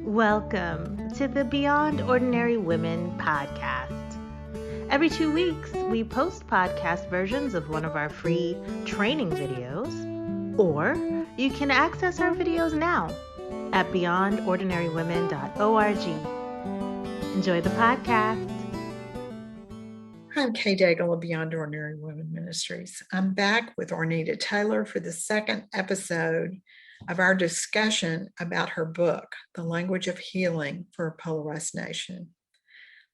Welcome to the Beyond Ordinary Women podcast. Every 2 weeks, we post podcast versions of one of our free training videos, or you can access our videos now at beyondordinarywomen.org. Enjoy the podcast. I'm Kay Daigle of Beyond Ordinary Women Ministries. I'm back with Arnita Taylor for the second episode of our discussion about her book, The Language of Healing for a Polarized Nation.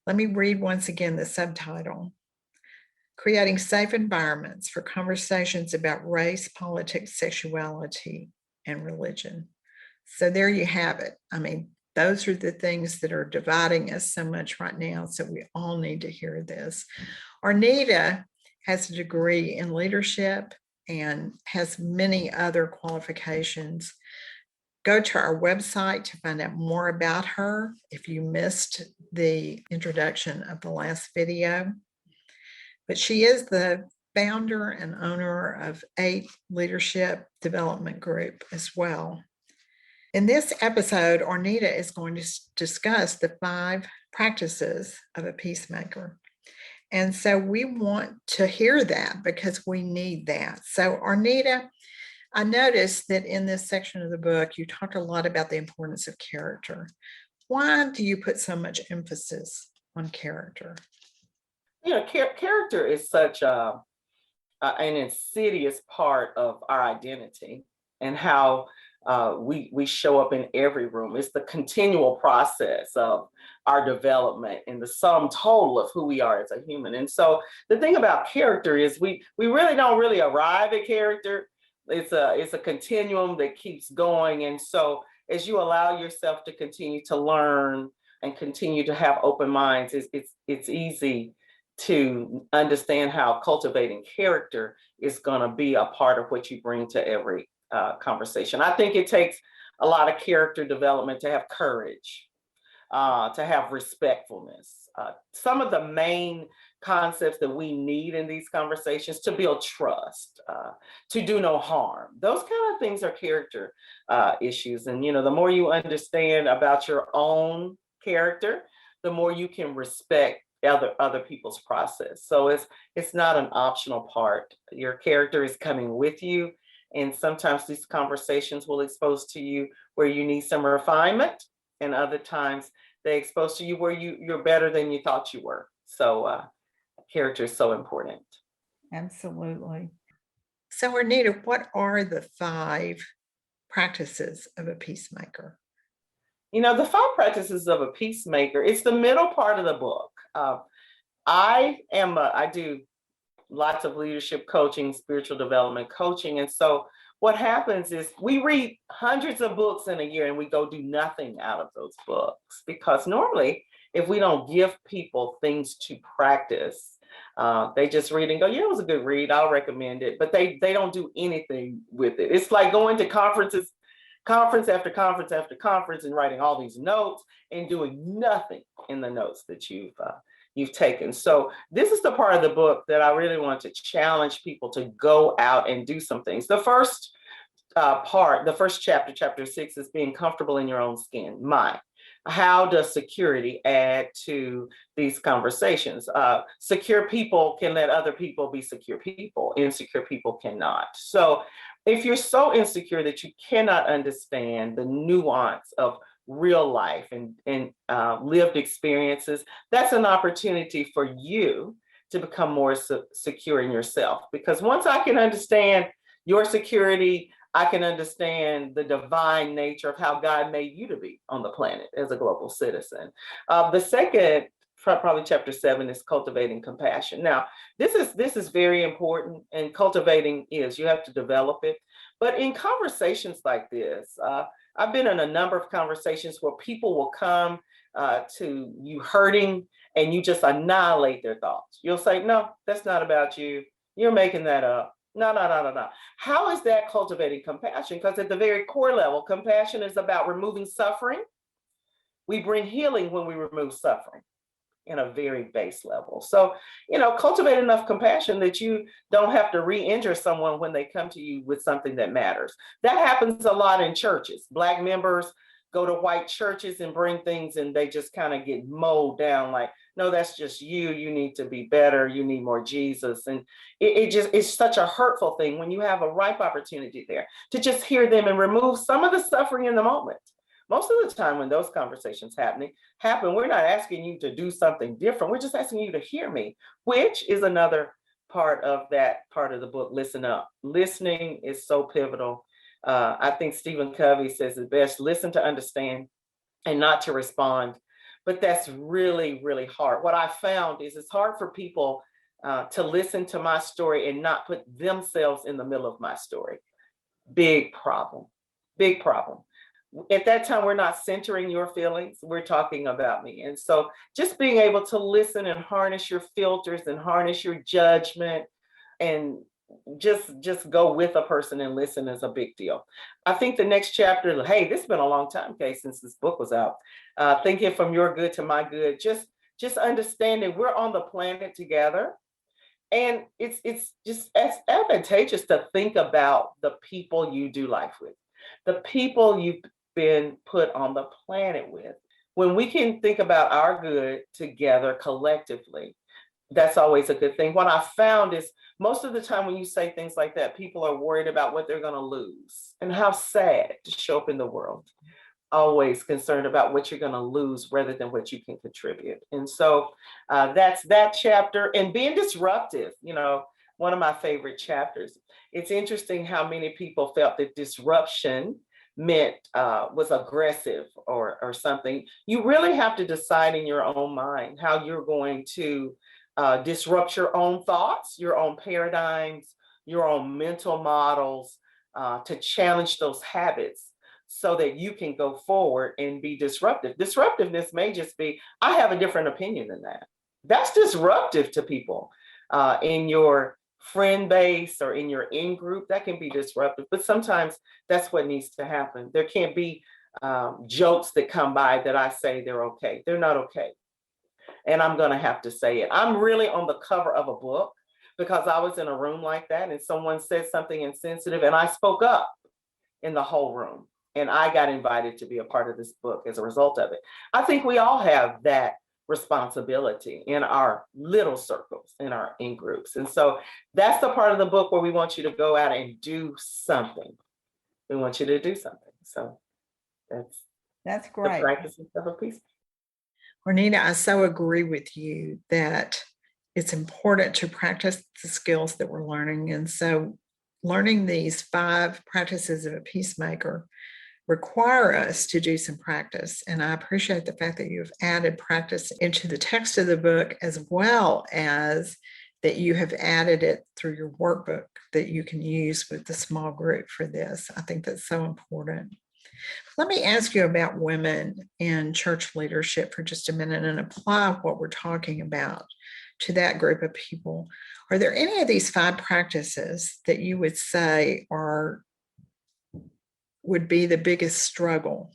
Let me read once again the subtitle: Creating Safe Environments for Conversations about Race, Politics, Sexuality, and Religion. So there you have it. Those are the things that are dividing us so much right now. So we all need to hear this. Arnita has a degree in leadership and has many other qualifications. Go to our website to find out more about her if you missed the introduction of the last video. But she is the founder and owner of 8 Leadership Development Group as well. In this episode, Arnita is going to discuss the 5 practices of a peacemaker. And so we want to hear that because we need that. So Arnita, I noticed that in this section of the book, you talked a lot about the importance of character. Why do you put so much emphasis on character? Character is such an insidious part of our identity and how we show up in every room. It's the continual process of our development and the sum total of who we are as a human. And so the thing about character is we really don't arrive at character. It's a continuum that keeps going. And so as you allow yourself to continue to learn and continue to have open minds, it's easy to understand how cultivating character is going to be a part of what you bring to every conversation. I think it takes a lot of character development to have courage, to have respectfulness. Some of the main concepts that we need in these conversations: to build trust, to do no harm. Those kind of things are character issues. And, the more you understand about your own character, the more you can respect other people's process. So it's not an optional part. Your character is coming with you. And sometimes these conversations will expose to you where you need some refinement, and other times they expose to you where you're better than you thought you were. So character is so important. Absolutely. So Arnita, what are the 5 practices of a peacemaker? The 5 practices of a peacemaker, it's the middle part of the book. I do lots of leadership coaching, spiritual development coaching. And so what happens is we read hundreds of books in a year and we go do nothing out of those books, because normally if we don't give people things to practice, they just read and go, yeah, it was a good read, I'll recommend it. But they don't do anything with it. It's like going to conference after conference after conference and writing all these notes and doing nothing in the notes that you've taken. So this is the part of the book that I really want to challenge people to go out and do some things. The first part, the first chapter, chapter 6, is being comfortable in your own skin. How does security add to these conversations? Secure people can let other people be secure people. Insecure people cannot. So if you're so insecure that you cannot understand the nuance of real life and lived experiences, that's an opportunity for you to become more secure in yourself. Because once I can understand your security, I can understand the divine nature of how God made you to be on the planet as a global citizen. The second, probably chapter 7, is cultivating compassion. Now, this is very important, and cultivating you have to develop it. But in conversations like this, I've been in a number of conversations where people will come to you hurting and you just annihilate their thoughts. You'll say, no, that's not about you. You're making that up. No. How is that cultivating compassion? Because at the very core level, compassion is about removing suffering. We bring healing when we remove suffering in a very base level. So, cultivate enough compassion that you don't have to re-injure someone when they come to you with something that matters. That happens a lot in churches. Black members go to white churches and bring things and they just kind of get mowed down like, no, that's just you. You need to be better. You need more Jesus. And it's such a hurtful thing when you have a ripe opportunity there to just hear them and remove some of the suffering in the moment. Most of the time when those conversations happen, we're not asking you to do something different. We're just asking you to hear me, which is another part of that part of the book, Listen Up. Listening is so pivotal. I think Stephen Covey says it best, listen to understand and not to respond. But that's really, really hard. What I found is it's hard for people to listen to my story and not put themselves in the middle of my story. Big problem, big problem. At that time, we're not centering your feelings. We're talking about me. And so just being able to listen and harness your filters and harness your judgment and just go with a person and listen is a big deal. I think the next chapter, hey, this has been a long time, Kay, since this book was out. Thinking from your good to my good, just understanding we're on the planet together. And it's just as advantageous to think about the people you do life with, the people you've been put on the planet with. When we can think about our good together collectively, that's always a good thing. What I found is most of the time when you say things like that, people are worried about what they're going to lose and how sad to show up in the world. Always concerned about what you're going to lose rather than what you can contribute. And so that's that chapter. And being disruptive, one of my favorite chapters. It's interesting how many people felt that disruption meant was aggressive or something. You really have to decide in your own mind how you're going to disrupt your own thoughts, your own paradigms, your own mental models, to challenge those habits so that you can go forward and be disruptive. Disruptiveness may just be, I have a different opinion than that. That's disruptive to people in your friend base or in your in-group. That can be disruptive, but sometimes that's what needs to happen. There can't be jokes that come by that I say they're okay. They're not okay. And I'm going to have to say it. I'm really on the cover of a book because I was in a room like that and someone said something insensitive and I spoke up in the whole room. And I got invited to be a part of this book as a result of it. I think we all have that responsibility in our little circles, in our in-groups. And so that's the part of the book where we want you to go out and do something. We want you to do something. So that's great. The practices of a peace. Arnita, I so agree with you that it's important to practice the skills that we're learning. And so learning these 5 practices of a peacemaker require us to do some practice. And I appreciate the fact that you've added practice into the text of the book, as well as that you have added it through your workbook that you can use with the small group for this. I think that's so important. Let me ask you about women in church leadership for just a minute and apply what we're talking about to that group of people. Are there any of these 5 practices that you would say would be the biggest struggle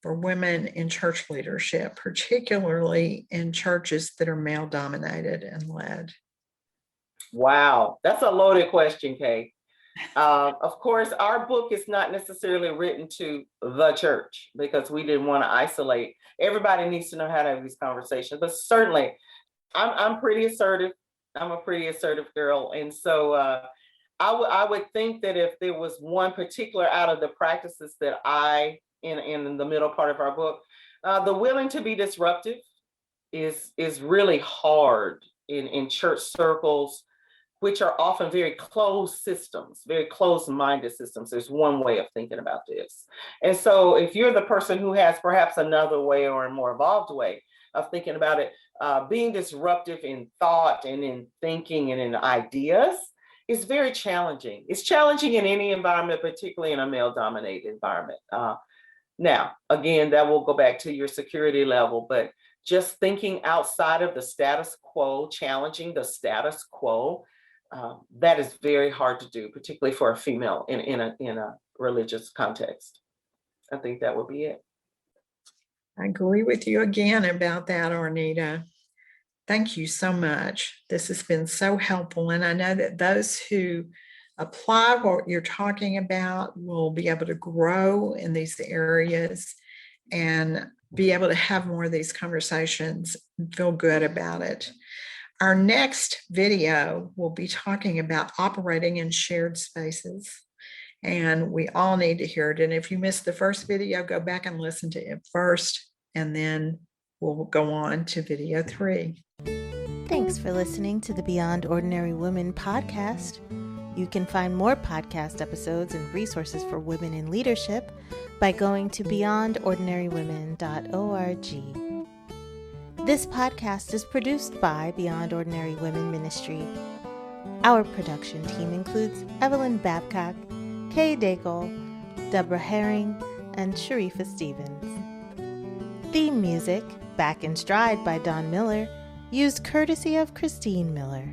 for women in church leadership, particularly in churches that are male dominated and led? Wow, that's a loaded question, Kay. Of course, our book is not necessarily written to the church because we didn't want to isolate. Everybody needs to know how to have these conversations, but certainly I'm pretty assertive. I'm a pretty assertive girl. And so I would think that if there was one particular out of the practices that in the middle part of our book, the willing to be disruptive is really hard in church circles, which are often very closed systems, very closed-minded systems. There's one way of thinking about this. And so if you're the person who has perhaps another way or a more evolved way of thinking about it, being disruptive in thought and in thinking and in ideas is very challenging. It's challenging in any environment, particularly in a male-dominated environment. Now, again, that will go back to your security level, but just thinking outside of the status quo, challenging the status quo, that is very hard to do, particularly for a female in a religious context. I think that would be it. I agree with you again about that, Arnita. Thank you so much. This has been so helpful. And I know that those who apply what you're talking about will be able to grow in these areas and be able to have more of these conversations and feel good about it. Our next video will be talking about operating in shared spaces. And we all need to hear it. And if you missed the first video, go back and listen to it first, and then we'll go on to video 3. Thanks for listening to the Beyond Ordinary Women podcast. You can find more podcast episodes and resources for women in leadership by going to beyondordinarywomen.org. This podcast is produced by Beyond Ordinary Women Ministry. Our production team includes Evelyn Babcock, Kay Daigle, Deborah Herring, and Sharifa Stevens. Theme music, Back in Stride by Don Miller, used courtesy of Christine Miller.